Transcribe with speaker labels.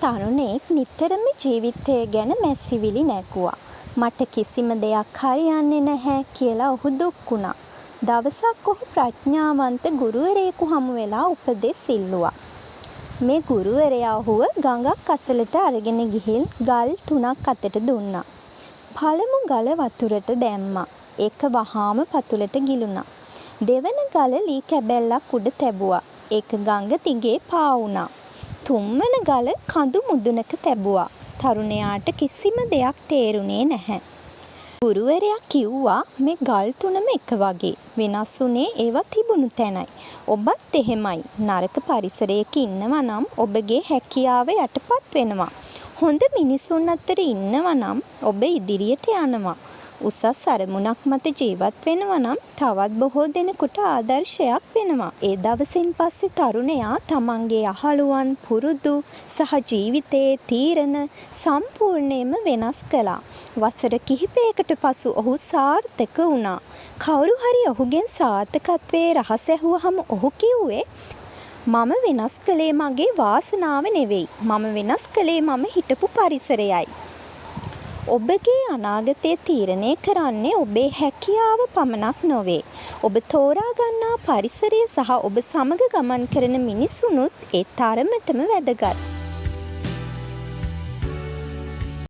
Speaker 1: තරුණයෙක් නිතරම ජීවිතය ගැන මැසිවිලි නැගුවා. මට කිසිම දෙයක් හරියන්නේ නැහැ කියලා ඔහු දුක් වුණා. දවසක් ඔහු ප්‍රඥාවන්ත ගුරුවරයෙකු හමු වෙලා උපදෙස් ඉල්ලුවා. මේ ගුරුවරයා ඔහුව ගඟක් අසලට අරගෙන ගිහින් ගල් 3ක් අතට දුන්නා. පළමු ගල වතුරට දැම්මා. ඒක වහාම පතුලට ගිලුණා. දෙවන ගල ලී කැබැල්ලක් උඩ තැබුවා. ඒක ගඟ දිගේ පාවුණා. තුන්වන ගල කඳු මුදුනක තැබුවා. තරුණයාට කිසිම දෙයක් තේරුනේ නැහැ. ගුරුවරයා කිව්වා මේ ගල් තුනම එක වගේ. වෙනස් වුණේ ඒවා තිබුණු තැනයි. ඔබත් එහෙමයි. නරක පරිසරයක ඉන්නවා නම් ඔබගේ හැකියාව යටපත් වෙනවා. හොඳ මිනිසුන් අතර ඉන්නවා නම් ඔබ ඉදිරියට යනවා. උසස් අරමුණක් මත ජීවත් වෙනවා නම් තවත් බොහෝ දෙනෙකුට ආදර්ශයක් වෙනවා. ඒ දවසින් පස්සේ තරුණයා තමන්ගේ යහළුවන් පුරුදු සහ ජීවිතයේ තීරණ සම්පූර්ණයෙන්ම වෙනස් කළා. වසර කිහිපයකට පසු ඔහු සාර්ථක වුණා. කවුරු හරි ඔහුගෙන් සාර්ථකත්වයේ රහස ඇහුවහම ඔහු කිව්වේ මම වෙනස් කළේ මගේ වාසනාව නෙවෙයි. මම වෙනස් කළේ මම හිටපු පරිසරයයි. ඔබගේ අනාගතය තීරණය කරන්නේ ඔබේ හැකියාව පමණක් නොවේ. ඔබ තෝරා ගන්නා පරිසරය සහ ඔබ සමග ගමන් කරන මිනිසුනුත් ඒ තරමටම වැදගත්.